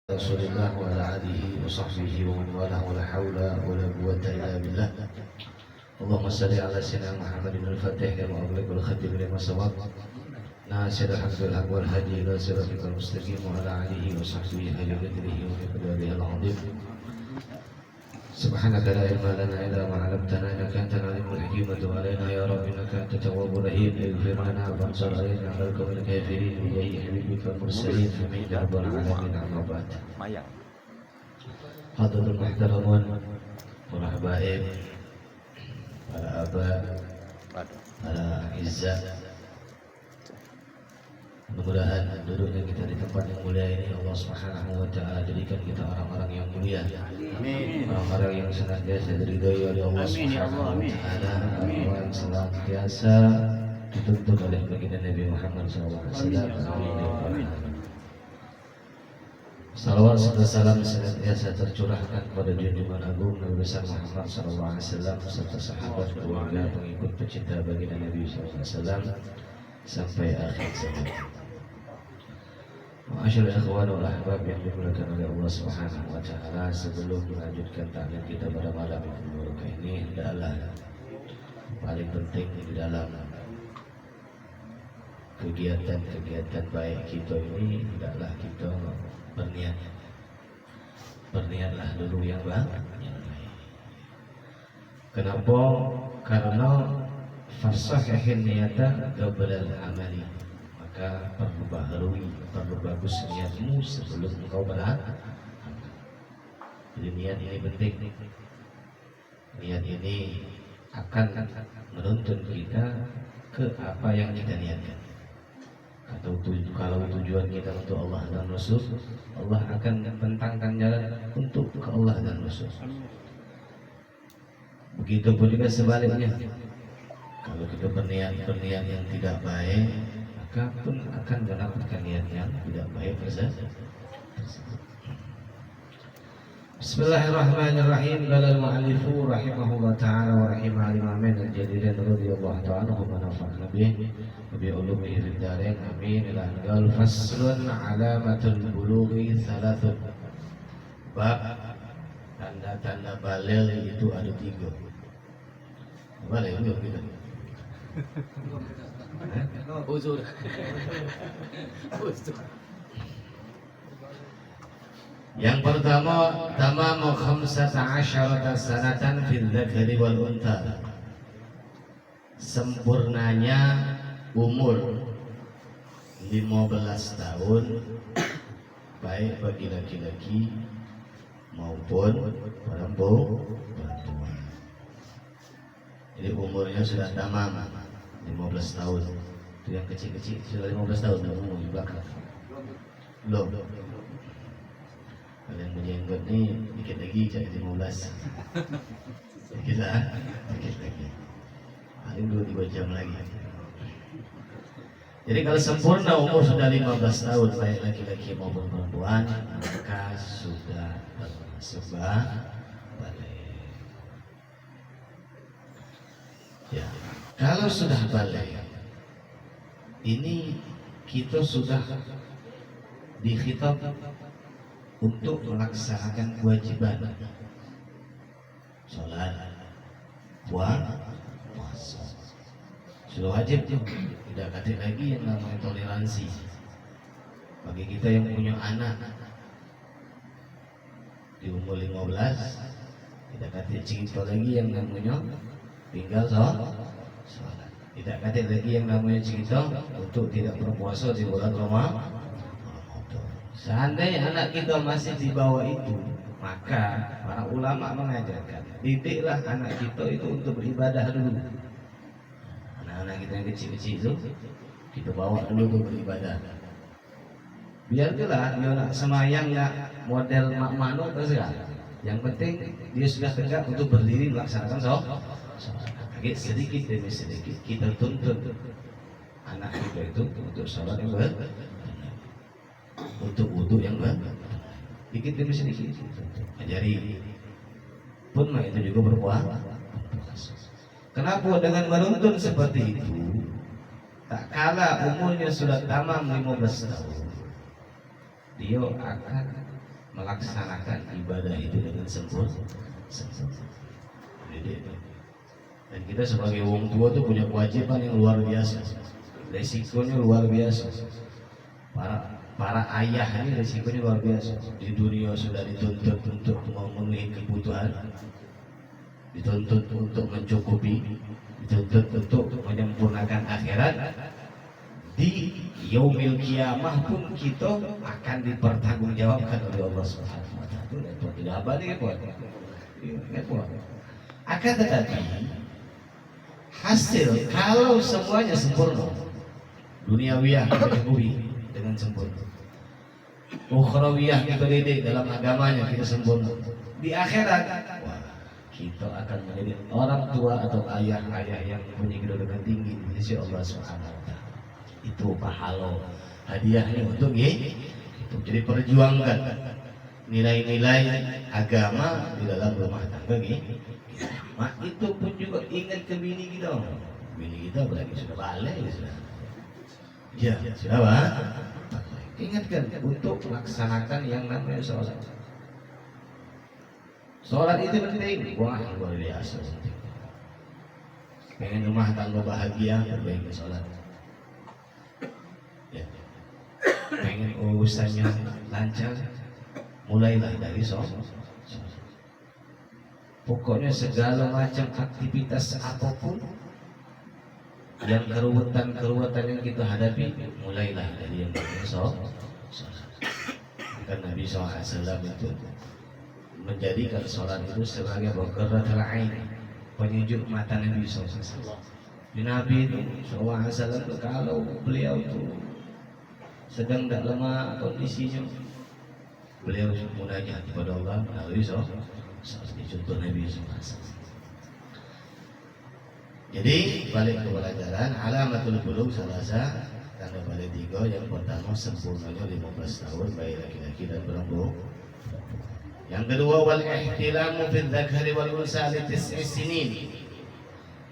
Rasulullah wa ala alihi wa sahbihi wa man wala wa la hawla wa la quwwata illa billah. Allahumma salli ala sayyidina Muhammadin al-Fatih lima ughliqa wal khatim lima sabaq. Nasir al-haqq wal haqq wal hadi ila siratal mustaqim wa ala alihi wa sahbihi hajjatihi wa miqdarihi al-azim. Subhanaka la ilma lana illa ma 'allamtana innaka antal alimul hakim wa tub 'alaina ya rabbi innaka antat tawwabur rahim. Ighfir lana wa ansur 'alaina 'alal qawmil kafirin wa jahi habibika wal mursalin amin ya rabbal alamin amma ba'd. Hadirin muhtaramun, para habaib, para aba, para izzah, mudah-mudahan duduknya kita di tempat yang mulia ini Allah Subhanahu wa taala jadikan kita orang-orang yang mulia. Amin. Orang-orang yang senantiasa diridhai oleh Allah Subhanahu wa taala, orang yang senantiasa dituntut oleh baginda Nabi Muhammad SAW. Amin. Salawat serta salam senantiasa tercurahkan kepada junjungan agung Nabi besar Muhammad SAW serta sahabat, keluarga, pengikut pecinta baginda Nabi SAW sampai akhir zaman. Ma'asyiral ikhwan wal ahbab yang dimuliakan oleh Allah Subhanahu wa taala, sebelum melanjutkan taklim kita pada malam yang berkah ini, adalah paling penting di dalam kegiatan baik kita ini adalah kita berniat. Berniatlah dulu yang baik. Kenapa? Karena farsahihin niyata qabla al-amali. Maka perlu bagus niatmu sebelum engkau beramal. Jadi niat ini penting. Niat ini akan menuntun kita ke apa yang kita niatkan. Atau kalau tujuan kita untuk Allah dan Rasul, Allah akan bentangkan jalan untuk ke Allah dan Rasul. Begitupun juga sebaliknya. Kalau kita berniat yang tidak baik, maka pun akan mendapatkan niat yang tidak baik tersebut. Bismillahirrahmanirrahim. Qala al-mu'allifu rahimahullah ta'ala wa rahimah al-imamin al-jadirin radhiyallahu ta'ala wa nafa'na bih wa bi ulumihi fid darain amin. Ila qal faslun alamatul bulughi thalathun. Bab tanda-tanda baligh itu ada 3. Baligh itu kita. Uzur. Yang pertama, tamamu 15 sanatan fil dzakari wal untha. Sempurnanya umur 15 tahun baik bagi laki-laki maupun perempuan. Jadi umurnya sudah tamam 15 tahun. Itu yang kecil-kecil sudah 15 tahun umur di belakang. Belum. Kalau yang berjenggot ni dikit lagi cari 15. Dikit lagi. Paling 2-3 jam lagi. Jadi kalau sempurna umur sudah 15 tahun baik laki-laki maupun perempuan, maka sudah termasuk baligh. Ya, kalau sudah baligh, ini kita sudah dikhitab untuk melaksanakan kewajiban sholat, puasa. Sudah wajib tuh, tidak ada lagi yang namanya toleransi. Bagi kita yang punya anak di umur 15, tidak ada cerita lagi yang namanya tinggal sholat. Tidak ada lagi yang namanya cerita untuk tidak berpuasa di bulan Ramadan. Seandainya anak kita masih di bawah itu, maka para ulama mengajarkan, didiklah anak kita itu untuk beribadah dulu. Anak-anak kita yang kecil-kecil itu, kita bawa dulu untuk beribadah. Biarlah dia nak semayang nak model mak mano terserah. Yang penting dia sudah tegak untuk berdiri melaksanakan sholat. Sedikit demi sedikit kita tuntut anak kita itu untuk sholat yang benar, untuk wudu yang benar, dikit demi sedikit ajari pun itu juga berpuasa. Kenapa dengan menuntun seperti itu, tak kala umurnya sudah tamam 15 tahun, dia akan melaksanakan ibadah itu dengan sempurna. Dan kita sebagai orang tua tuh punya kewajiban yang luar biasa, resikonya luar biasa. Para ayah ini resikonya luar biasa. Di dunia sudah dituntut untuk memenuhi kebutuhan, dituntut untuk mencukupi, dituntut untuk menyempurnakan akhirat. Di yaumil kiamah pun kita akan dipertanggungjawabkan oleh Allah Subhanahu wa taala. Itu tidak abadi repot. Akan tetapi hasil kalau semuanya sempurna, duniawiyah kita cukupi dengan sempurna, ukhrawiyah kita didik dalam agamanya kita sempurna, di akhirat wah, kita akan menjadi orang tua atau ayah-ayah yang punya kedudukan tinggi di sisi Allah Subhanahu wa taala. Itu pahala hadiahnya untuk jadi perjuangkan nilai-nilai agama di dalam rumah tangga Mak itu pun juga ingat ke bini kita. Bini kita berarti sudah balik sudah. Ya, sudah Pak. Ingatkan untuk melaksanakan yang namanya sholat. Sholat itu penting. Wah, luar biasa. Pengen rumah tangga bahagia, perbaiki sholat. Ya. Pengen urusannya lancar, mulailah dari sholat. Pokoknya segala macam aktivitas apapun yang keruwetan yang kita hadapi, mulailah dari yang sholat. Karena Nabi SAW itu menjadikan sholat itu sebagai qurratul ain, penyejuk mata Nabi SAW. Nabi itu SAW kalau beliau itu sedang tak lemah kondisinya, beliau munajat kepada Allah melalui sholat. Seperti contoh Nabi SAW. Jadi balik ke pelajaran alamatul bulugh salasa, tanda balik 3. Yang pertama sempurnanya 15 tahun baik laki-laki dan perempuan. Yang kedua wal ihtilamu fil dzakari wal unsa li 9 sinin.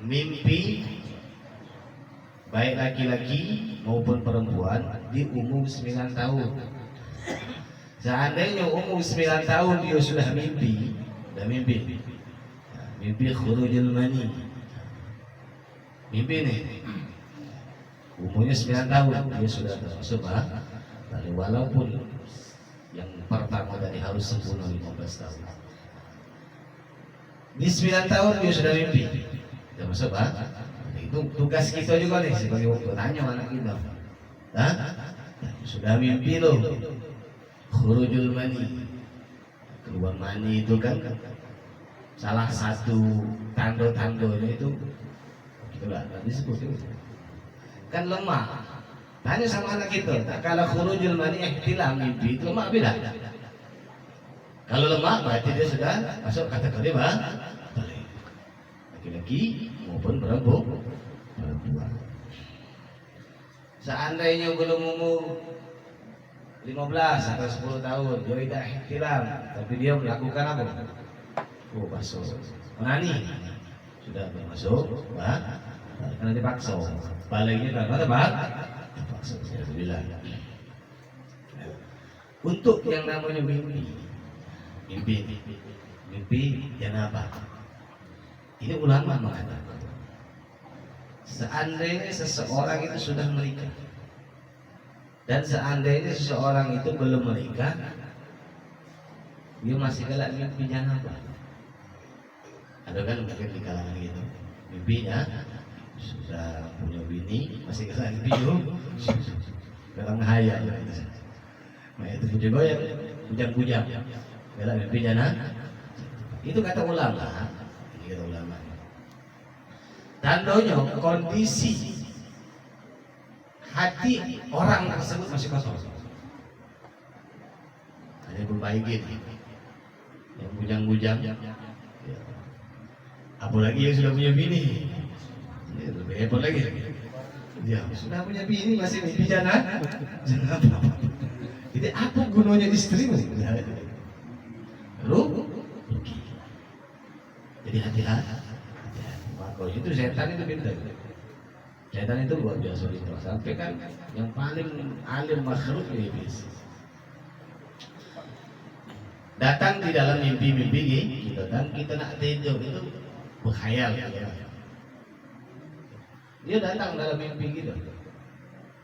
Mimpi baik laki-laki maupun perempuan di umur 9 tahun. Seandainya umur 9 tahun dia sudah mimpi, mimpi khurujul mani, mimpi nih umurnya 9 tahun dia sudah termasuk tapi walaupun yang pertama tadi harus sempurna 15 tahun. Di 9 tahun dia sudah mimpi, termasuk itu tugas kita juga nih sebagai orang tanya anak kita, sudah mimpi loh khurujul mani, keluar mani itu kan salah satu tanda-tandanya itu itulah disebut itu kan lemah. Tanya sama anak kita, kalau khurujul mani ihtilam mimpi itu lemah beda. Kalau lemah berarti dia sudah masuk kategori laki-laki maupun perempuan. Seandainya belum umur 15 atau 10 tahun dia tidak ihtilam, tapi dia melakukan apa? Masuk menani sudah masuk, karena dipaksa. Baliknya karena apa? Dipaksa. Alhamdulillah. Untuk yang namanya mimpi janabah. Ini ulama mengatakan, seandainya seseorang itu sudah menikah dan seandainya seseorang itu belum menikah, dia masih galak mimpi janabah. Ada kan mungkin di kalangan gitu, mimpinya sudah punya bini masih galak mimpi galak ngehayal. Nah itu juga yang bujang-bujang galak mimpi janabah. Itu kata ulama. Ini kata ulama. Tandanya kondisi hati orang tersebut masih kosong. Ada berbaikin yang bujang-bujang. Apalagi yang sudah punya bini, ya, lebih hebat lagi. Ya sudah punya bini masih mimpi jangan apa? Jadi apa gunanya istri? Rugi. Jadi hati-hati. Kalau itu setan itu pintar. Setan itu luar biasa pintar. Sampai kan yang paling alim makhluk iblis. datang di dalam mimpi-mimpi gitu dan kita nak tidur itu berkhayal gitu. Dia datang dalam mimpi gitu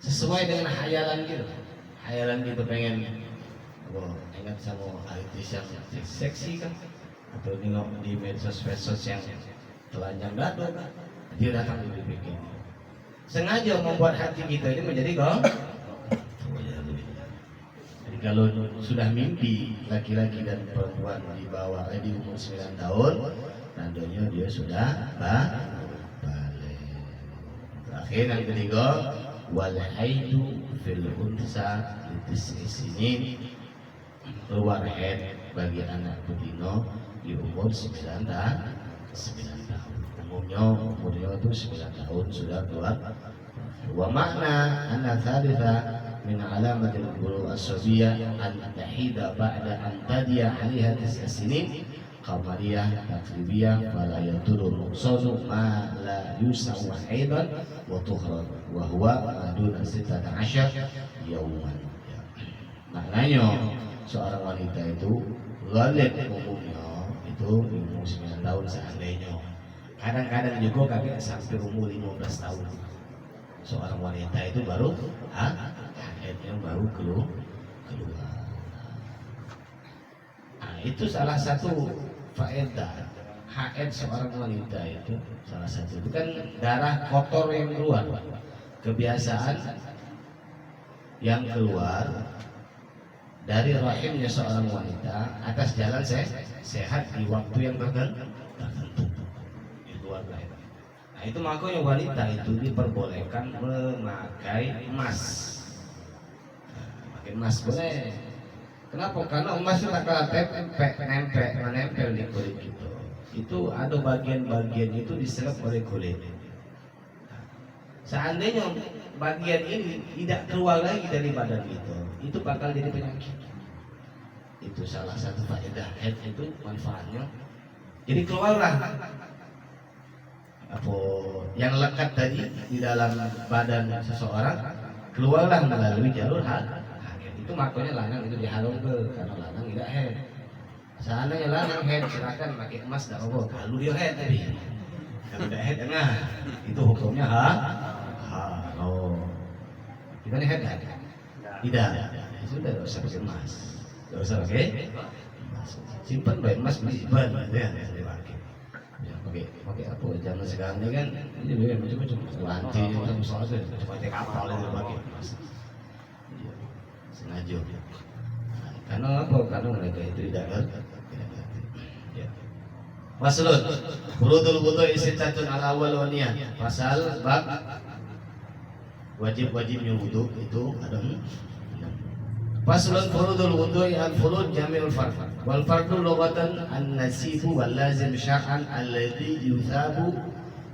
sesuai dengan hayalan gitu pengen ingat sama artis yang seksi kan atau nengok di medsos yang telanjang dado kan dia datang di mimpi gitu. Sengaja membuat hati kita ini menjadi jadi kalau sudah mimpi laki-laki dan perempuan di bawah di umur 9 tahun tandanya dia sudah balik. Terakhir yang ketiga wal haidu fil unsa litis'i sinin, keluar haid bagi anak betina di umur 9 tahun. Umurnya itu 9 tahun sudah keluar. Wa makna anna thalitha min alamatil bulugh as-sabiyyah an tahida ba'da an tadiya 'alaiha 9 sinin qamariyah takribiyah fala yadurru nuqsanu ma la yusawu aidan wa tuhrad wa huwa maduna 16 yauman. Maknanya seorang wanita itu ghalib umumnya itu umur 9 tahun seandainya. Kadang-kadang juga kakek sampai umur 15 tahun. Seorang wanita itu baru haidnya baru keluar. Nah, itu salah satu faedah haid seorang wanita itu salah satu itu kan darah kotor yang keluar, kebiasaan yang keluar dari rahimnya seorang wanita atas jalan sehat di waktu yang tertentu di luar lahir. Nah itu makanya wanita itu diperbolehkan memakai emas. Pakai emas boleh. Kenapa? Karena emas itu tak kalah menempel di kulit gitu. Itu ada bagian-bagian itu diserap oleh kulit. Seandainya bagian ini tidak keluar lagi dari badan itu bakal jadi penyakit. Itu salah satu faedah haid itu manfaatnya. Jadi keluarlah apa yang lekat tadi di dalam badan seseorang, keluarlah melalui jalur haid. Itu makanya lanang itu dihalau ke karena lanang tidak haid. Seandainya lanang haid silakan pakai emas tidak apa. Kalau dia haid tadi, kalau tidak haid enggak, itu hukumnya oh. Kita nih haid tidak. Sudah tidak usah pakai emas, tidak usah pakai emas. Simpan baik emas disimpan, ya dipakai. Ya pakai apa? Zaman sekarang ini kan ini juga macam-macam lantai, macam-macam pakai kapal itu pakai emas. Sengaja. Karena apa? Karena mereka itu tidak ngerti. Ya. Faslun furudul wudu sittatun al awwal wa niyah. Pasal bab wajib-wajibnya wudu itu ada 6. Faslun furudul wudu al furud jami'ul fard. Wal fardu lughatan an-nasibu wal lazim syar'an alladhi yuthabu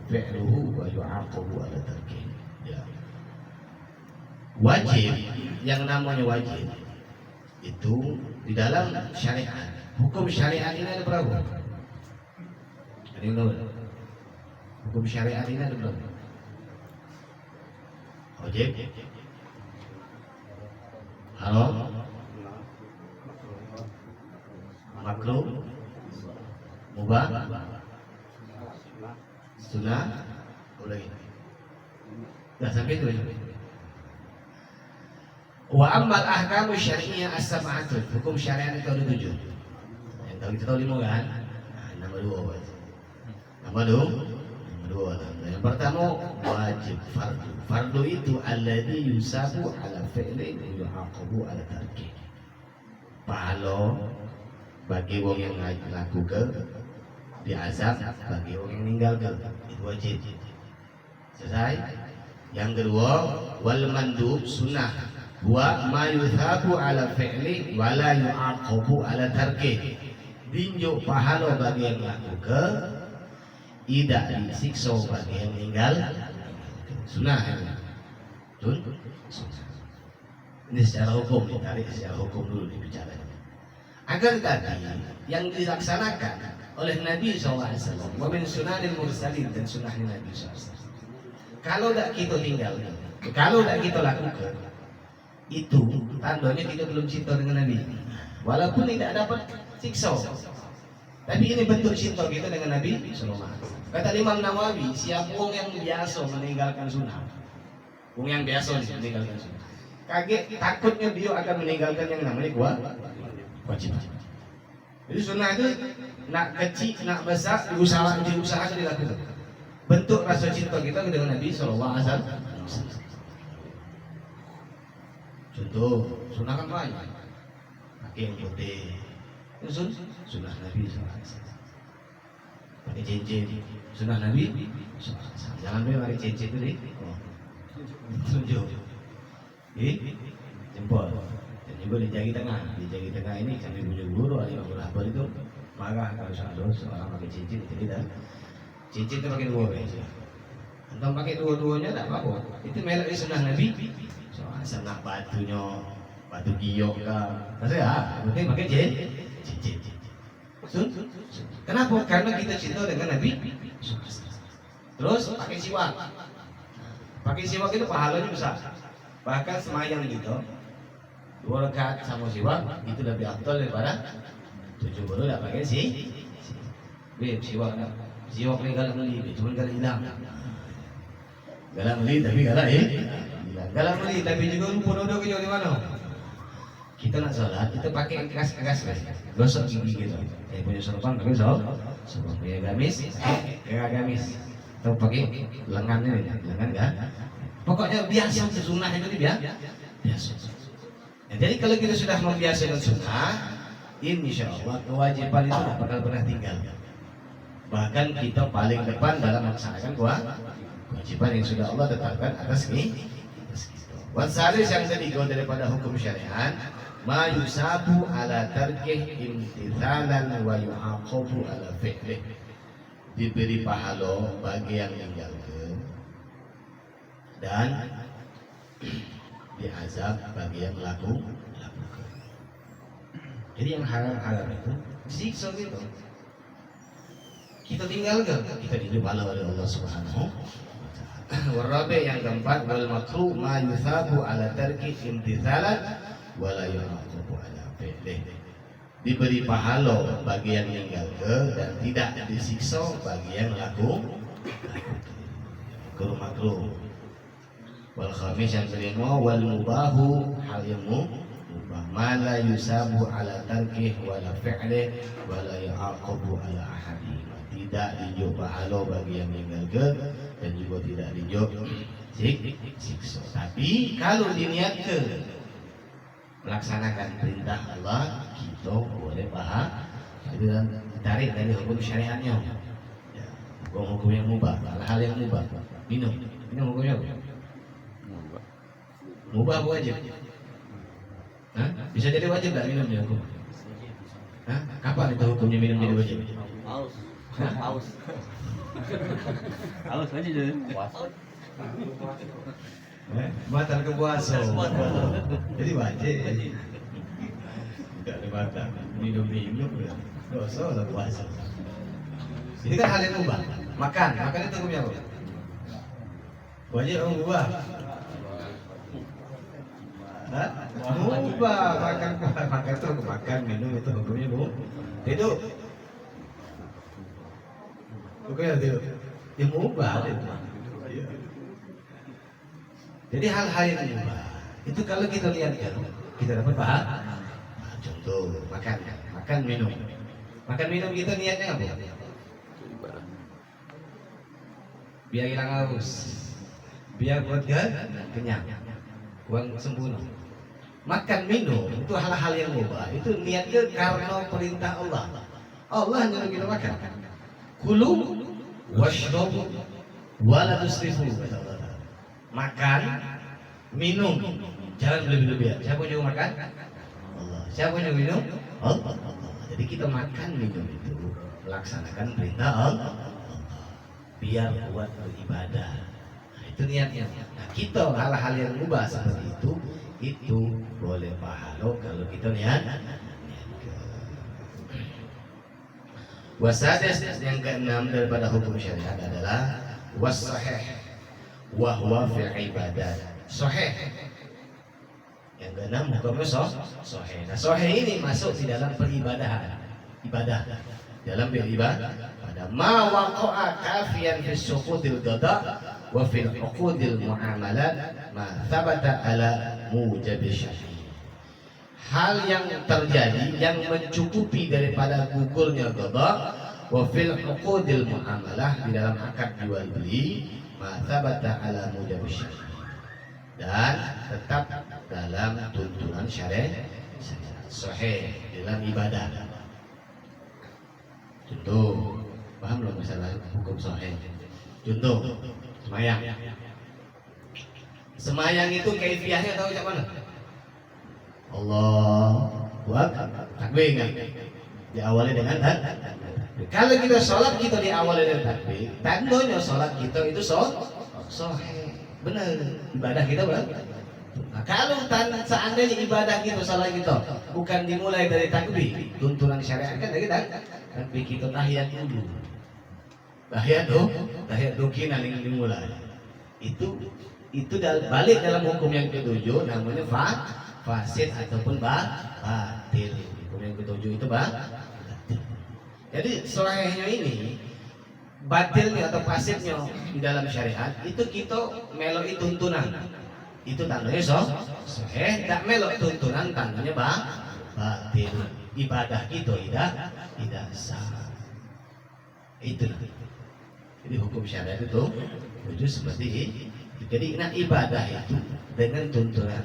fi'luhu wa yu'aqabu ala tarkihi. Ya. Wajib, yang namanya wajib itu di dalam syariat. Hukum syariat ini ada berapa? Ada yang tahu? Hukum syariat ini ada berapa? Wajib, haram, makruh, mubah, sunnah, boleh. Dah sampai itu. Wa ammal ahkamu syari'iyah as-sab'atu. Hukum syariat itu ada 7. Yang tahu kita tahu 5 kan? Nah, nomor 2. Nomor 2. Yang pertama wajib fardu. Fardu itu alladhi yusabu ala fi'li wa yu'aqabu ala tarki. Pahala bagi orang yang lakukan, diazab bagi orang yang meninggalkan. Itu wajib. Selesai. Yang kedua wal mandub sunnah. Wa ma yuthabu ala fi'li wa la yu'aqabu ala tarki. Dinjuk pahala bagi yang lakukan, tidak disiksa bagi yang meninggal. Sunnah ini. Ini secara hukum, ditarik secara hukum dulu dibicara. Agar tadi yang dilaksanakan oleh Nabi SAW, wa min sunanil mursalin, dan sunnahnya Nabi SAW. Kalau tidak kita tinggalkan, kalau tidak kita lakukan, itu tandanya kita belum cinta dengan Nabi. walaupun tidak dapat siksa. Tapi ini bentuk cinta kita dengan Nabi sallallahu alaihi wasallam. Kata Imam Nawawi, siapa wong yang biasa meninggalkan sunnah, wong yang biasa meninggalkan sunnah, kaget takutnya dia akan meninggalkan yang namanya wajib. Jadi sunnah itu nak kecil, nak besar, diusahakan dilakukan. Bentuk rasa cinta kita dengan Nabi sallallahu alaihi wasallam. Contoh, sunnah kan banyak. Pakai yang putih, itu sunnah Nabi sallallahu alaihi wasallam. Pakai cincin, sunnah Nabi sallallahu alaihi wasallam. Jangan pakai cincin itu deh. Tunjuk, jempol. Dan juga di jari tengah ini kami punya guru Ali Abdul Rahbar itu marah kalau seorang pakai cincin. Jadi dah cincin itu pakai dua aja. Antum pakai dua-duanya tak apa-apa. Itu melek sunnah Nabi. Soal senang batunya, batu giok kah? Maksudnya, penting pakai cincin. Kenapa? Karena kita cinta dengan Nabi. Terus pakai siwak. Pakai siwak itu pahalanya besar. Bahkan semayang gitu, 2 rakaat sama siwak itu lebih afdal daripada 7 baru tak pakai siwak. Siwak ni galak beli, cuma galak hilang. Galak beli tapi galak hilang. Galak beli tapi juga lupa duduk ke di mana. Kita nak salat, kita pakai keras, gosok gigi gitu. Saya punya sorban pakai sorban punya gamis, atau pakai lengan kan? Pokoknya biasa sunnah itu biasa. Ya, jadi kalau kita sudah membiasakan sunnah, insya Allah kewajiban itu tidak bakal pernah tinggal. Bahkan kita paling depan dalam melaksanakan kewajiban yang sudah Allah tetapkan atas kita. Wasalis yang ketiga daripada hukum syariat, ma yusabu ala tarkih imtithalan wa yu'aqabu ala fi'lih. Diberi pahala bagi yang meninggalkan dan diazab bagi yang lakukan. Jadi yang haram itu disiksa gitu. Kita tinggalkan, kita diberi pahala oleh Allah Subhanahu wa ta'ala. Warabi yang keempat, wal makruh ma yusabu ala tarki imtithalan wa la yu'aqabu ala fi'lih. Diberi pahala bagi yang meninggalkan dan tidak disiksa bagi yang lakukan. Makruh. Wal khamis yang kelima, wal mubahu hal yang mubah ma la yusabu ala tarkih wala fi'lih wala yu'aqabu ala ahadi. Tidak dijauh pahala bagi yang meninggalkan dan juga tidak dijauh siksa. Tapi kalau diniatkan melaksanakan perintah Allah, kita boleh pahala. Itu ditarik dari hukum syariatnya. Hukum yang mubah, hal yang mubah. Minum hukumnya apa? Mubah apa wajib? Hah? Bisa jadi wajib tak minumnya hukum? Hah? Kapan itu hukumnya minum jadi wajib? Haus aja jadi puasa. Batal ke puasa. Jadi wajib. Tidak ada batal. Minum dosa lah puasa. Ini kan hal yang mubah. Makan itu hukumnya apa? Wajib atau mubah? Mubah. Makan itu makan, minum itu hukumnya mubah. Tidur. Oke, yang mubah. Jadi hal-hal yang mubah itu kalau kita lihat kan, kita dapat pahala. Contoh makan minum kita niatnya apa? Biar hilang haus, biar buat kenyang, uang sempurna. Makan minum itu hal-hal yang mubah. Itu niatnya karena perintah Allah. Allah nyuruh kita makan. Kulu washrabu wala tusrifu. Makan, minum, jangan berlebih-lebihan. Siapa yang makan? Allah. Siapa yang minum? Allah. Jadi kita makan minum itu melaksanakan perintah Allah. Biar kuat beribadah. Nah, itu niatnya. Nah, kita hal-hal yang mubah seperti itu boleh pahala kalau kita niat. Wasadis yang keenam daripada hukum syariat adalah was-sahih wa huwa fil ibadat. Sahih. Yang Keenam hukumnya soheh. Nah soheh ini masuk di dalam peribadahan, ibadah. Dalam beribadah pada ma waqa'a kafiyan fi suqutil qada wa fil uqudil muamalat ma thabata ala mujabi syar'i. Hal yang terjadi yang mencukupi daripada gugurnya qada wa fil uqudil muamalah di dalam akad jual beli ma thabata ala mujabi syar'i, dan tetap dalam tuntunan syariat sahih dalam ibadah. Contoh, paham belum masalah hukum sahih? Contoh, semayang. Semayang itu kaifiahnya tahu macam mana? Allahu Akbar, takbir kan? Diawali dengan takbir. Kalau kita sholat kita diawali dengan takbir, tandanya sholat kita itu sahih. Benar, ibadah kita benar. Nah, kalau seandainya ibadah kita, salah kita bukan dimulai dari takbir, tuntunan syariat kan kita takbir kita tahiyat dulu. Tahiyat dukinan yang dimulai. Itu balik dalam hukum yang ketujuh, namanya fasid ataupun batil. Hukum yang ketujuh itu batil. Jadi sahihnya ini batilnya atau fasidnya di dalam syariat itu kita meloi tuntunan. Itu tandanya sahih, tak melok tuntunan tandanya batil. Ibadah kita tidak sah. Itulah. Jadi hukum syariat itu seperti ini. Jadi nak ibadah itu dengan tuntunan.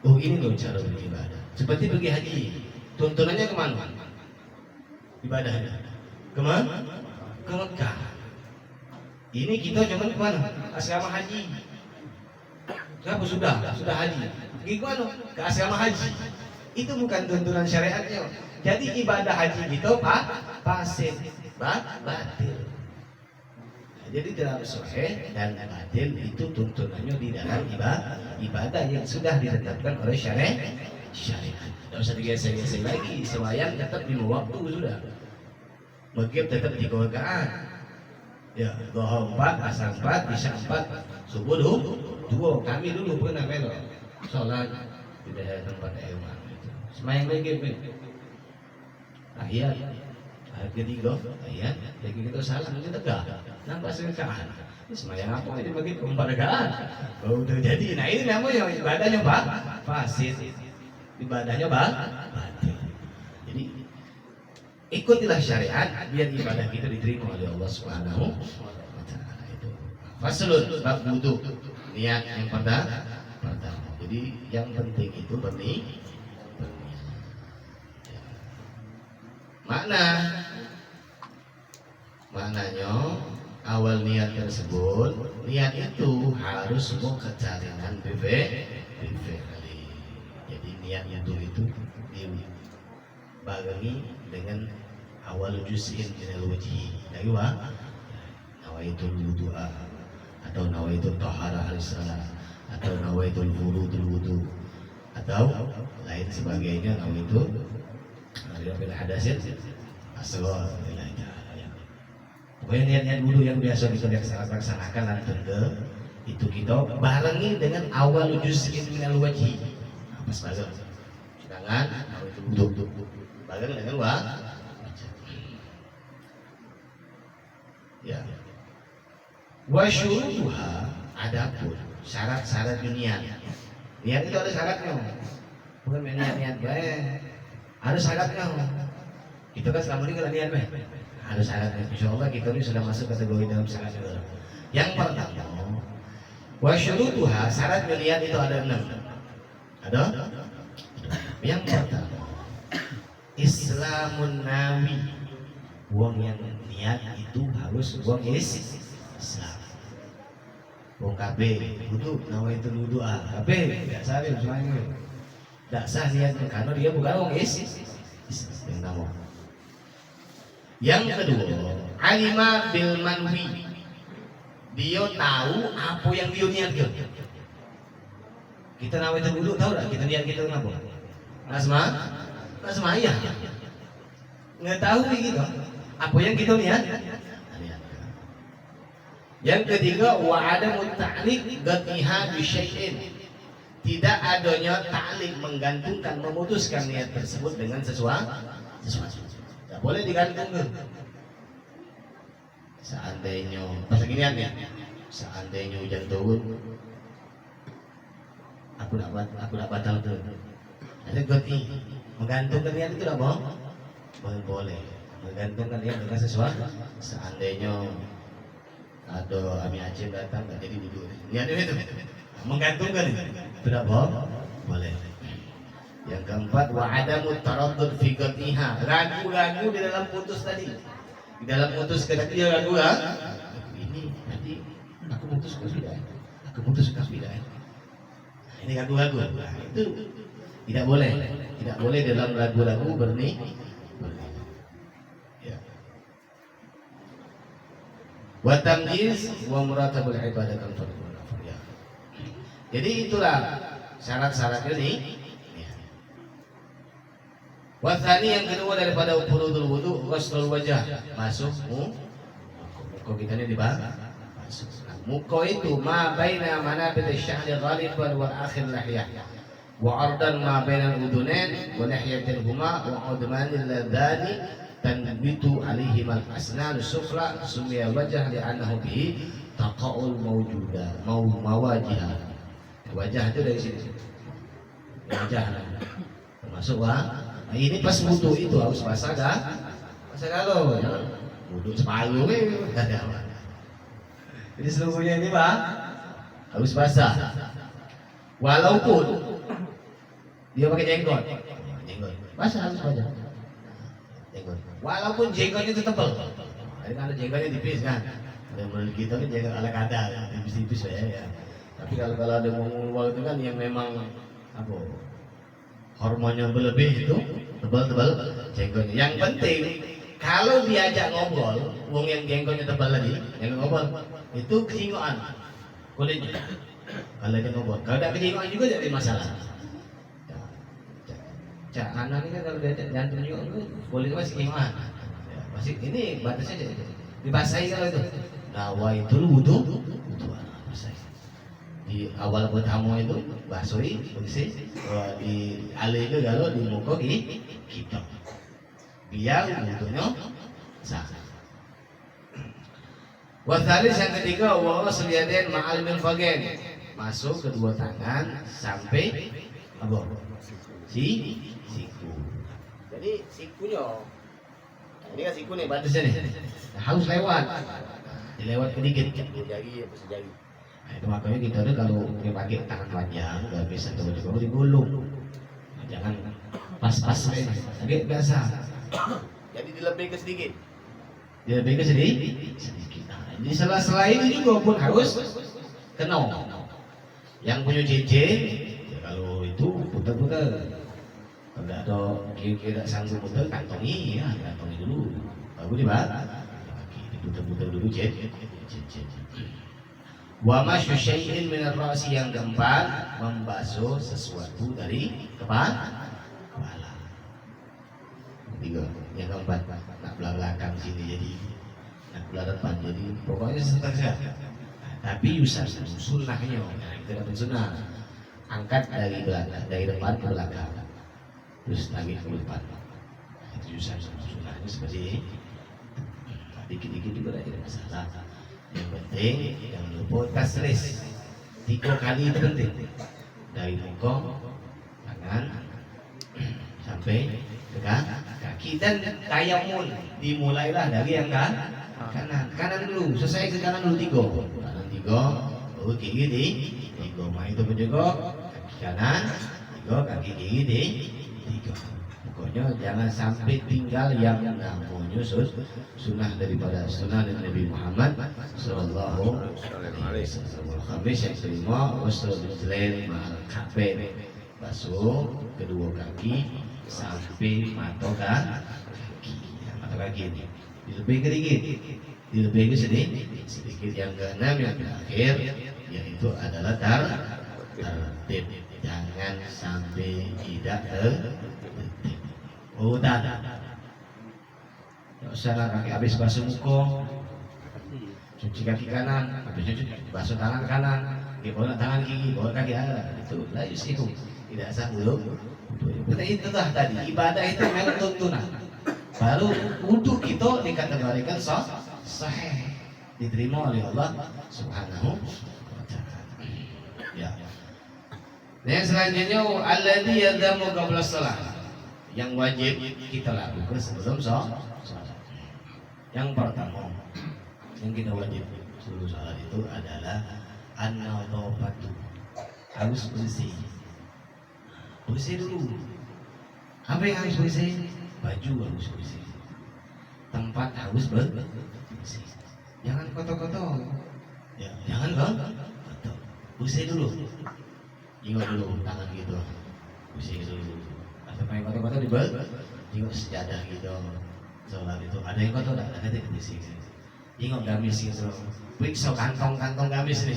Oh ini loh cara beribadah. Seperti pergi haji, tuntunannya kemana? Ibadahnya kemana? Ke Mekah. Ini kita cuma kemana? Asrama haji. Kenapa sudah haji? Pergi kemana? Ke asrama haji. Itu bukan tuntunan syariatnya. Jadi ibadah haji itu fasid, batil. Jadi dalam sahih dan batil itu tuntunannya di dalam ibadah yang sudah ditetapkan oleh syariat. Tidak usah digeser-geser lagi. Sembahyang tetap 5 waktu sudah. Maghrib tetap 3 rakaat. Ya, Dhuhr 4, Asar 4, Isya 4, Subuh 2. Kami dulu pernah melok sholat di daerah tempat hewan. Sembahyang maghrib. Tahiyat. Ayat ketiga, ayat kita salah nanti tegak, nampak serkaan. Sembahyang apa ini bagi 4 rakaat? Oh, terjadi. Nah ini namanya ibadahnya fasid, ibadahnya batil. Jadi ikutilah syariat biar ibadah kita diterima oleh Allah Subhanahu wa Ta'ala. Itu faslun bab wudu, niat yang pertama. Jadi yang penting itu berniat. Maknanya awal niat tersebut, niat itu harus mau kecarinan kali. Jadi niat itu dibarengi dengan awal juz'in minal wajhi. Dari nawaitul wudu'a atau nawaitul taharah al-salah atau nawaitul wudu atau lain sebagainya. Nawaitul bil hadasin asghar. Pokoknya niat-niat dulu yang biasa kita laksanakan lantur itu kita barengi dengan awal juz'in minal wajhi. Pas barengi. Sedangkan nawaitul wudu barengi dengan ya. Wa syurutuha, adapun syarat-syarat dunia. Niat itu ada syaratnya. Bukan niat-niat baik. Ada syaratnya. Kita kan selama ini kalau niat baik. Ada syaratnya. Insyaallah kita ini sudah masuk kategori dalam syarat. Yang pertama, wa syurutuha, syarat niat itu ada 6. Ada? Yang pertama, Islamun nawi. Wong yang niat itu harus wong Islam. Wong kabeh wudu nawaitul wudu'a. Kabeh enggak sah semuanya. Enggak sah niatnya karena dia bukan wong Islam. Yang kedua, alima bil manwi. Dia tahu apa yang dia niatkan. Kita nawaitul wudu tahu enggak kita niat kita apa? Asma iya. Enggak tahu gitu. Apa yang kita niat? Yang ketiga, wa adamu ta'liq ghatiha bi syai'in. tidak adanya ta'liq, menggantungkan, memutuskan niat tersebut dengan sesuatu. Tidak boleh digantungkan. Seandainya pas ginian ya, seandainya hujan turun, aku dapat batal tuh. Ada ganti menggantungkan niat itu tidak boleh. Menggantungkan niat dengan sesuatu. Seandainya ada Ami Aceh datang nggak jadi duduk. Niat itu menggantungkan tidak boleh. Yang keempat, wa adamu taraddud fi qat'iha, ragu-ragu di dalam putus tadi. Di dalam putus tadi dia ragu ini nanti aku putus ke tidak? Aku putus ke tidak? Ini ragu-ragu. Nah, itu tidak boleh. Tidak boleh dalam ragu-ragu berni. Ya. Wa tamyiz wa muratabul ibadah kal fardhu. Jadi itulah syarat-syarat ini. Wasani yang kedua daripada furudul wudu, ghuslul wajah. Masuk muka kita ini dibahas. Masuk. Muka itu ma baina manabit asy-sya'ri ghaliban wal akhir lahyah. Wa ardan ma bainal udunain wa nahyatil huma wa udmanil ladani tanbitu alaihim al-asnan sufla sumiya wajah li'annahu bihi taqa'ul mawjuda mawajihah. Wajah itu dari sini. Wajah termasuk nah, ini pas wudu itu harus basah dah. Basah kalau wudu separuh jadi seluruhnya ini Pak harus basah. Walaupun dia pakai jenggot. Basah harus basah. Jenggot. Walaupun jenggotnya itu tebal. Ini kan jenggotnya tipis kan. Menurut kita kan jenggot ala kadar, tipis-tipis ya. Tapi kalau ada ngomong itu kan yang memang apa hormonnya berlebih itu tebal-tebal jenggotnya. Yang penting kalau diajak ngobrol, wong yang jenggotnya tebal tadi, yang ngobrol itu kesinggoan kulitnya. Kalau dia ngobrol, kalau ada kesinggoan juga jadi masalah. Cak anak ini kan kalau diajak jantung juga kulitnya masih kesinggoan. Ya, masih ini batasnya dibasahi kalau itu. Nawa itu wudu basahi. Di awal pertama itu basoi bersih, di alih itu kalau di muka kita biar wudunya sah. Wasalis yang ketiga wa seliaden ma'al mirfaqain, masuk kedua tangan sampai apa? Siku. Jadi sikunya ini kan siku nih batasnya nih. Nah, harus lewat. Dilewat sedikit jari apa sejari. Nah, itu makanya kita tuh kalau pakai tangan panjang nggak bisa coba-coba digulung. Nah, jangan pas-pas aja, tapi biasa. Jadi dilebih ke sedikit. Dilebih ke sedikit. Nah, di sela-sela ini juga pun harus kenal. Yang punya cincin, ya kalau itu putar-putar. Kalau ada kira-kira sanggup putar, kantongi ya, kantongi dulu. Baru dibahas. Diputar-putar dulu cincin. Wa masyu syai'in min ar-ra'si, yang keempat membasuh sesuatu dari kepala. Tiga, yang keempat nak belakang sini jadi nak belakang jadi pokoknya seterusnya. Tapi yusar sunnahnya, kita dapat sunnah angkat dari belakang, dari depan ke belakang, terus lagi ke depan. Itu yusar sunnahnya seperti ini. Dikit-dikit juga tidak masalah. Yang penting jangan lupa tasris 3 kali itu penting, dari muka, tangan sampai ke kaki, dan tayamun dimulailah dari yang kanan dulu, selesai ke kanan dulu 3, kanan 3, baru kiri 3, main itu pun juga kaki kanan 3, kaki kiri 3. Pokoknya jangan sampai tinggal yang namanya sunnah daripada sunnah Nabi Muhammad Sallallahu Alaihi Wasallam. Khamis yang kelima, wassul rijlain ma'al ka'bain, basuh kedua kaki sampai mata kaki. Mata kaki ini dilebih ke sedikit. Yang keenam yang terakhir yaitu adalah tertib, jangan sampai tidak tertib. Udah, usah kaki habis basuh muka, cuci kaki kanan, habis cuci basuh tangan kanan, Pakai bola tangan kiri, bola kaki kanan. Itu la yusihu. Tidak sah wudu. Kita itu dah tadi ibadah itu memang tuntunan. Baru wudu kita dikategorikan sahih, diterima oleh Allah Subhanahu wa taala. Ya. Yang selanjutnya alladzi yadamu qabla shalah. Yang wajib kita lakukan sebelum sholat. Yang pertama yang kita wajib sebelum sholat itu adalah an-nadhafatu. Harus bersih. Bersih dulu. Apa yang harus bersih? Baju harus bersih. Tempat harus bersih. Jangan kotor-kotor. Ya, jangan kotor. Bersih dulu. Jenggot dulu tangan gitu. Bersih dulu. Sampai yang kotor-kotor jenggot sejadah gitu. Sholat itu ada yang kotor, ada yang bersih. Jenggot gamis gitu. Periksa kantong gamis nih.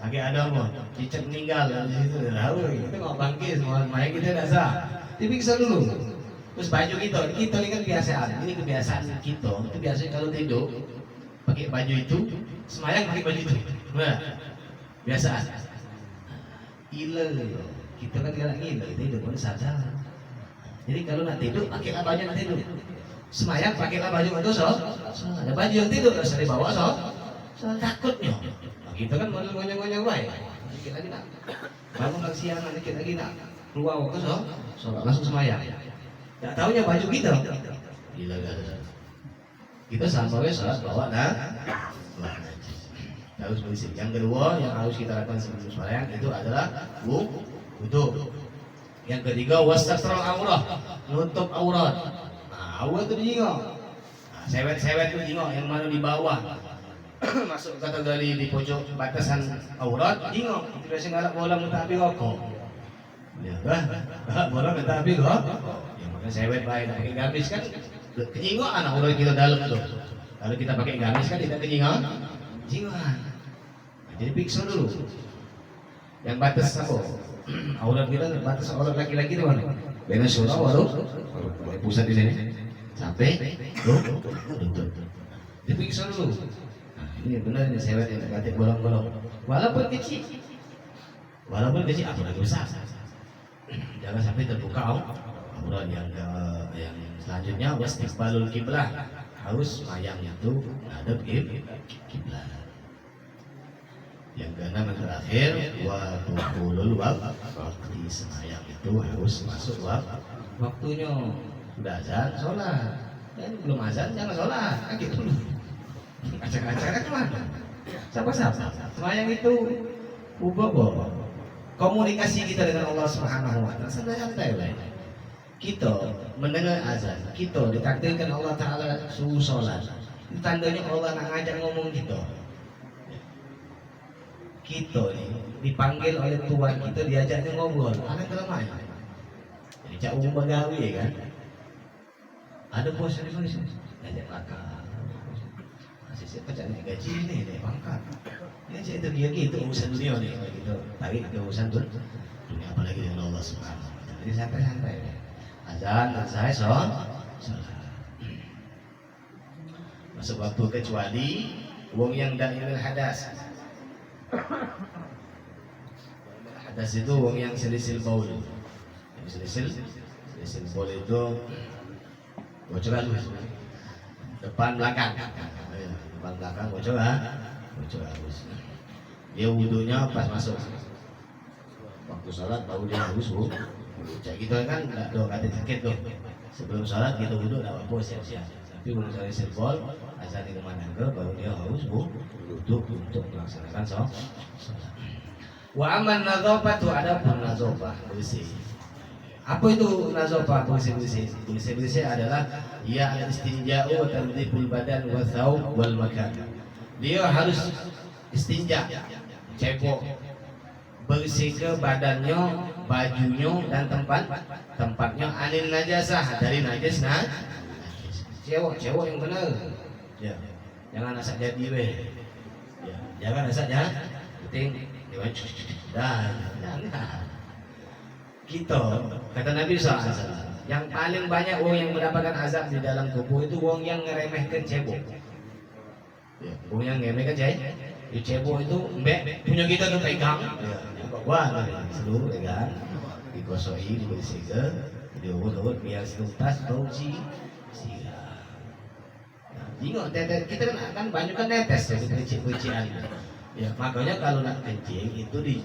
Lagi ada apa? Cicak meninggal di situ. Tahu itu nggak bangkit semua. Makanya kita tidak sah. Diperiksa dulu. Terus baju kita ini kan kebiasaan. Ini kebiasaan kita. Itu biasanya kalau tidur pakai baju itu, semayang pakai baju itu. Nah, biasaan. Gila, kita kan gila tidur pun sadar. Jadi kalau nak tidur pakailah baju nak tidur. Semayang pakailah baju itu ada baju yang tidur harus dibawa soal takutnya. Kita kan mau ngonyong-ngonyong baik. Dikit lagi nak bangun lagi siang, dikit lagi nak keluar ke sholat langsung semayang. Tak tahunya baju kita. Gila. Kita sampai sholat bawa harus bersih. Yang kedua yang harus kita lakukan sebelum semayang itu adalah wudu. Yang ketiga wasatrul aurah, nutup aurat. Nah, aurat itu dijengok. Nah, sewet itu dijengok yang mana di bawah. Masuk kategori di pojok batasan aurat, jengok. Itu biasanya ngalak bola minta api rokok. Ya, bola minta api rokok. Ya makanya sewet baik, pakai gamis kan kenyingokan aurat kita dalam tuh. Kalau kita pakai gamis kan tidak kenyingokan. Jingokan. Jadi periksa dulu. Yang batas apa? Aurat kita batas aurat laki-laki itu mana? Benar surah waduh. Pusat di sini. Sampai tutup. Diperiksa dulu. Ini benar ini sewet yang terkatik bolong-bolong. Walaupun kecil apa lagi besar. Jangan sampai terbuka aurat yang selanjutnya wastiqbalul kiblah. Harus mayang itu ada kiblat. Yang keenam yang terakhir wa dukhulul waqti, semayang itu harus masuk waktunya. Sudah azan sholat. Dan belum azan jangan sholat. Gitu dulu. Acak-acak kemana? Siapa-siapa? Semayang itu ubah komunikasi kita dengan Allah Subhanahu wa taala santai-santai lah. Kita mendengar azan, kita ditakdirkan Allah Taala suruh sholat. Tandanya Allah nak ngajak ngomong kita. Kita ni dipanggil oleh Tuhan kita, diajaknya ngobrol. Ada kelemahan. Jadi cak umum begawi kan. Ada bos di mana sih? Ngajak makan. Saya kerja naik gaji ni, naik pangkat. Ini saya itu dia gitu urusan dunia ni, gitu. Tarik ke urusan dunia apalagi dengan Allah Subhanahu wa taala. Jadi santai-santai. Azan selesai sholat. Masuk waktu kecuali wong yang dailul hadas. Hadas itu wong yang selisil baul. Selisil baul itu bocor halus. Depan belakang. Depan belakang bocor halus. Dia wudunya pas masuk. Waktu sholat baru dia harus wudu. Cak kita kan nggak doa kata sakit tuh. Sebelum sholat kita wudu nggak apa-apa siap-siap. Tapi belum selesai sirbol, azan di rumah tangga baru dia harus wudu untuk melaksanakan sholat. Wa aman nazofah tu ada pun nazofah bersih. Apa itu nazofah bersih adalah ia istinja'u wa tanziful badan wa thawb wal makan. Dia harus istinja, cebok, bersih ke badannya, bajunya dan tempatnya anil najasah, dari najis cewek yang benar. Ya. Jangan asal jadi weh. Ya. Jangan asal penting dan kita kata Nabi SAW, yang paling banyak orang yang mendapatkan azab di dalam kubur itu orang yang ngeremehkan cebok. Ya, orang yang ngeremehkan Di cebok itu mbak punya kita tuh pegang. Ya, bawa seluruh pegang, dikosokin, dibersihkan, diurut-urut biar tuntas bau si. Jingok tetes kita kan banyak kan netes ya kucing-kucingan. Ya makanya kalau nak kencing itu di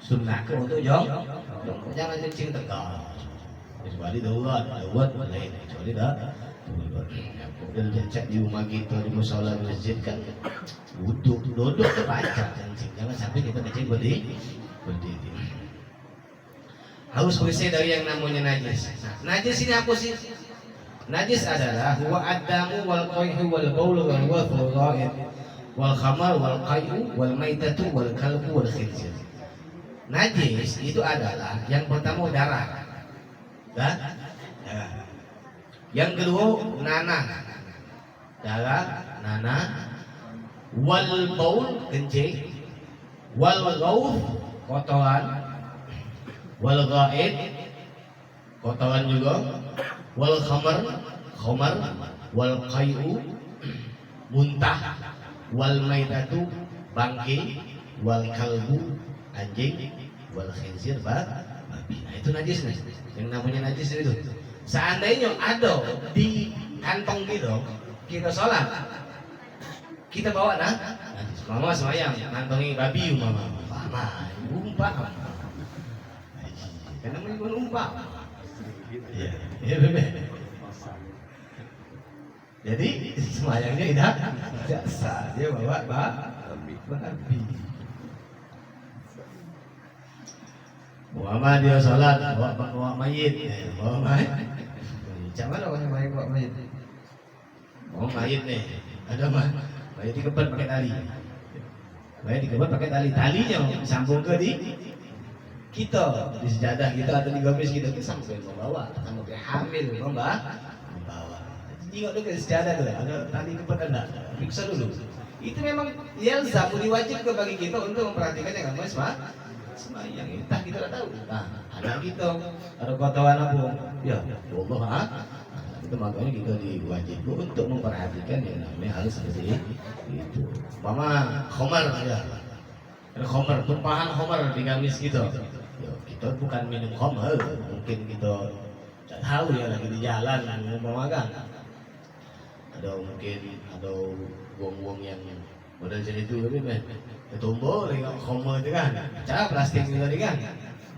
sunnahkan untuk jangan kencing tegas. Kecuali daulat lain. Kecuali dah. Kemudian cek di rumah kita di musola masjid kan duduk baca kencing. Jangan sampai kita kencing berdiri. Harus bersih dari yang namanya najis. Najis ini apa sih? Najis adalah huwa ad-damu wal qayhu wal baulu wal wathul ghaid wal khamar wal qayu wal maitatu wal kalbu wal khinzir. Najis itu adalah yang pertama darah. Yang kedua nanah. Darah, nanah, wal baul kencing, wal ghaud kotoran, wal ghaid kotoran juga. Wal khamar, wal qayu, muntah, wal maitatu, bangke, wal kalbu, anjing, wal khinzir, babi. Nah itu najis nih, yang namanya najis itu. Seandainya ada di kantong kita sholat, kita bawa mama semayang, kantongi babi mama, umpak, karena mau umpak. Iya bebe. Jadi semayangnya tidak sah, dia bawa babi. Bawa dia sholat, bawa mayit, bawa mayit. Jangan orang yang bawa mayit. Bawa mayit nih, ada mayit dikebet pakai tali. Mayit dikebet pakai tali, talinya sambung ke di kita di sejadah kita atau di gamis kita sampai membawa sampai hamil membawa tengok dulu ke sejadah tuh ada tali kepada anda periksa dulu itu memang yalzam diwajibkan bagi kita untuk memperhatikan yang namanya semayang entah kita tak tahu anak kita ada kotoran apa ya Allah itu makanya kita diwajibkan untuk memperhatikan yang namanya hal seperti itu mama khamar ya ada khamar tumpahan khamar di gamis kita. Kita bukan minum khamr, mungkin kita tak tahu ya lagi di jalan ngomong magang. Ada mungkin ada wong-wong yang model jadi itu tapi ketumbo dengan khamr itu kan, cara plastik itu tadi kan.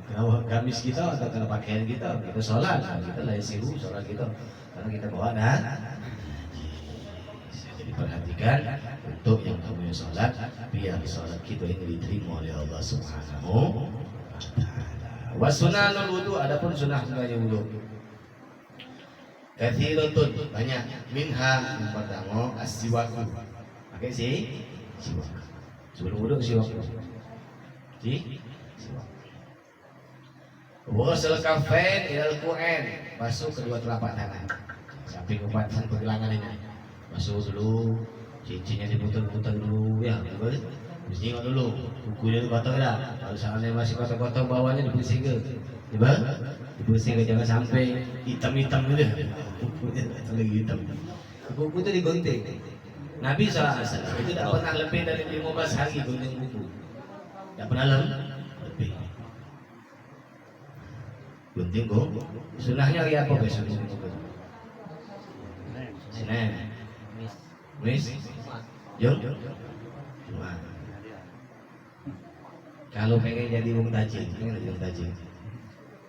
Kenapa gamis kita atau kena pakaian kita sholat, kita lah siru sholat kita, karena kita bawa jadi perhatikan untuk yang namanya sholat, biar sholat kita ini diterima oleh Allah Subhanahu wa Ta'ala. Wasunanul wudu, adapun sunnah sunahnya wudu. Katsiratun banyak, minha yang pertama as-siwaku. Pakai siwak. Sebelum wudu siwak. Siwak. Wasul kafain ilal ku'ain, basuh kedua telapak tangan. Samping umpatan pergelangan ini. Basuh dulu, cincinnya diputar-putar dulu ya, betul. Tengok dulu, kukunya itu kotor dah. Kalau seandainya masih kotor-kotor bawahnya dibersihkan. Dibersihkan jangan sampai hitam-hitam gitu. Kukunya lagi hitam. Kuku itu digunting. Nabi SAW itu tidak pernah lebih dari 15 hari gunting kuku. Tidak pernah lebih. Gunting kuku. Sunahnya hari apa besok? Senin. Mis. Jumat. Kalau pengen jadi wong tajir, pengen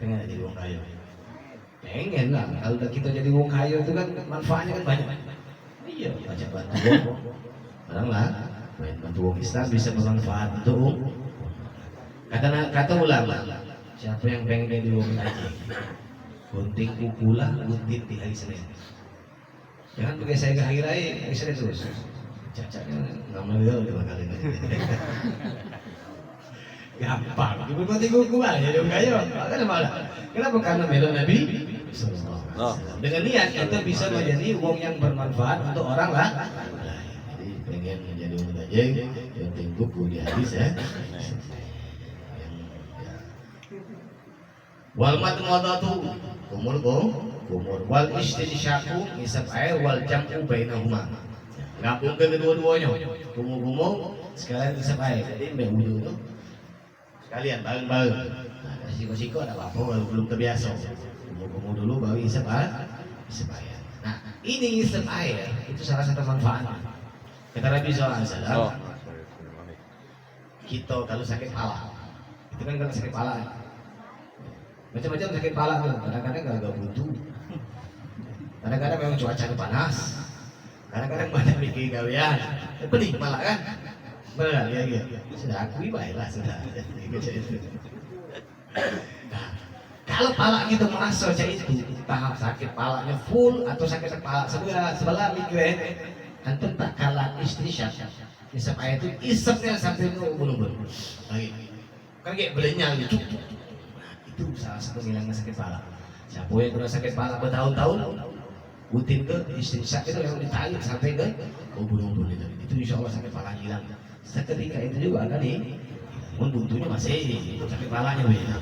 jadi wong kaya. Pengen lah, kalau kita jadi wong kaya itu kan manfaatnya kan banyak. Iya, baca bantu. Orang lah, bantu wong Islam bisa bermanfaat untuk kata ulama, siapa yang pengen jadi wong tajir, gunting kuku lah, gunting di hari Senin. Jangan pakai saya ke hari lain, hari Senin terus. Cacatnya nggak mau dua kali ini. Gampang, cuma gunting kuku aja dong kayo. Kenapa? Karena bela Nabi. Dengan niat kita bisa menjadi wong yang bermanfaat untuk orang lah. Jadi pengen menjadi wong tajir, gunting kuku di hadis ya. Wal matmadatu kumur wal istinsyaku ngisap air wal jam'u bainahuma. Gabung ke kedua-duanya. Kumur sekalian isep air. Jadi mbak wudhu itu sekalian bareng-bareng. Nah, siko-siko ada apa-apa kalau belum terbiasa. Kumpul dulu baru isep air. Nah, ini isep air itu salah satu manfaatnya. Kata Nabi SAW, kita kalau sakit kepala, itu kan kalau sakit kepala, macam-macam sakit kepala tuh. Kadang-kadang gak butuh, kadang-kadang memang cuaca panas, kadang-kadang banyak mikir gawean, pening kepala kan, benar ya gitu. Sudah akui baiklah sudah. Nah, kalau kepala kita masuk itu tahap sakit kepalanya full atau sakit kepala sebelah migrain, antum tak kalah istisyak. Isep air itu isepnya sampai ubun-ubun. Kan kayak belenyang gitu. Nah, itu salah satu ngilangnya sakit kepala. Siapa yang pernah sakit kepala bertahun-tahun, rutin ke istisyak itu yang ditarik sampai ke ubun-ubun itu. Itu insya Allah sakit kepala hilang. Seketika itu juga ada nih, buntunya masih sakit kepalanya beda.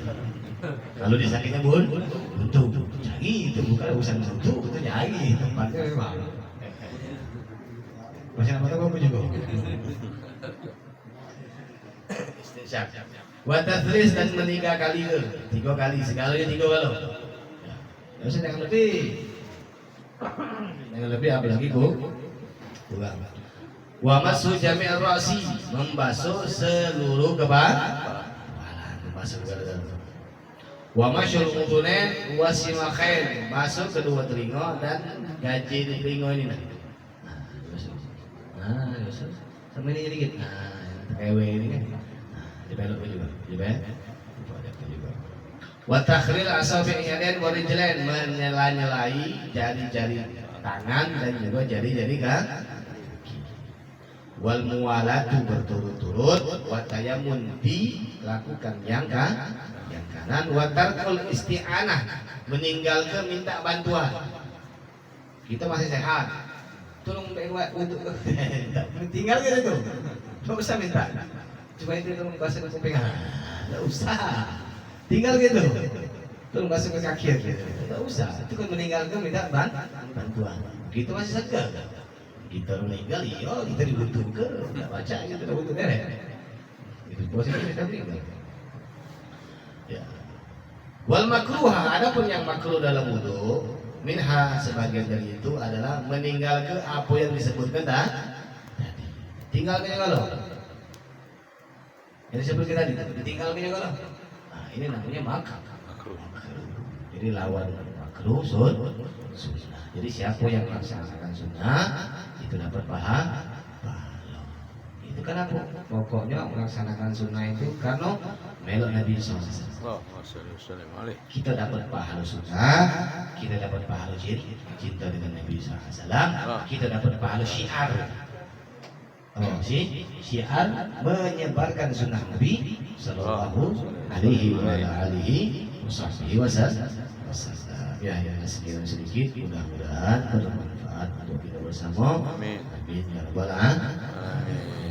Kalau disakitnya buntu, jadi itu bukan urusan buntu, itu nyari tempatnya memang. Masih nama tahu juga. Istinsak. Wa tathris dan meniga kali ke, 3 kali segalanya 3 kalau. Ya usah jangan lebih. Jangan lebih apalagi kurang. Wa masu jami' ra'si, membasuh seluruh kepala. Membasuh kepala. Wa masyul utunen wa simakhain, basuh kedua telinga dan gaji di telinga ini. Nah, sama ini sedikit. Nah, PW ini kan. Nah, dibelok juga. Juga. Wa takhril asabi' yadain wa rijlain, menyela-nyelai jari-jari tangan dan juga jari-jari kaki. Wal muwalatu berturut-turut, wa tayammun dilakukan yang kanan, wa tarkul isti'anah, meninggalkan minta bantuan. Kita masih sehat, tolong untuk tinggal gitu tuh, nggak usah minta. Coba itu tolong basuh ke kuping, nggak usah. Tinggal gitu, tolong basuh ke kaki gitu, nggak usah. Itu kan meninggalkan minta bantuan. Kita masih segar. Kita meninggal, iya kita dibutuhkan, nggak baca kita dibutuhkan ya. Itu posisi kita meninggal. Ya. Wal makruha, adapun yang makruh dalam wudu, minha sebagian dari itu adalah meninggalkan apa yang disebutkan tadi. Tinggalkannya kalau yang disebutkan tadi, ditinggalkannya kalau. Nah, ini namanya makruh. Jadi lawan makruh sunnah. Jadi siapa yang melaksanakan sunnah itu dapat pahala. Itu kenapa? Pokoknya melaksanakan sunnah itu karena melok Nabi SAW. Kita dapat pahala sunnah, kita dapat pahala cinta dengan Nabi SAW, kita dapat pahala syiar. Syiar menyebarkan sunnah Nabi Sallallahu Alaihi Wasallam. Ya, sekian sedikit, mudah-mudahan bermanfaat untuk kita bersama. Amin. Ya Rabbal Alamin.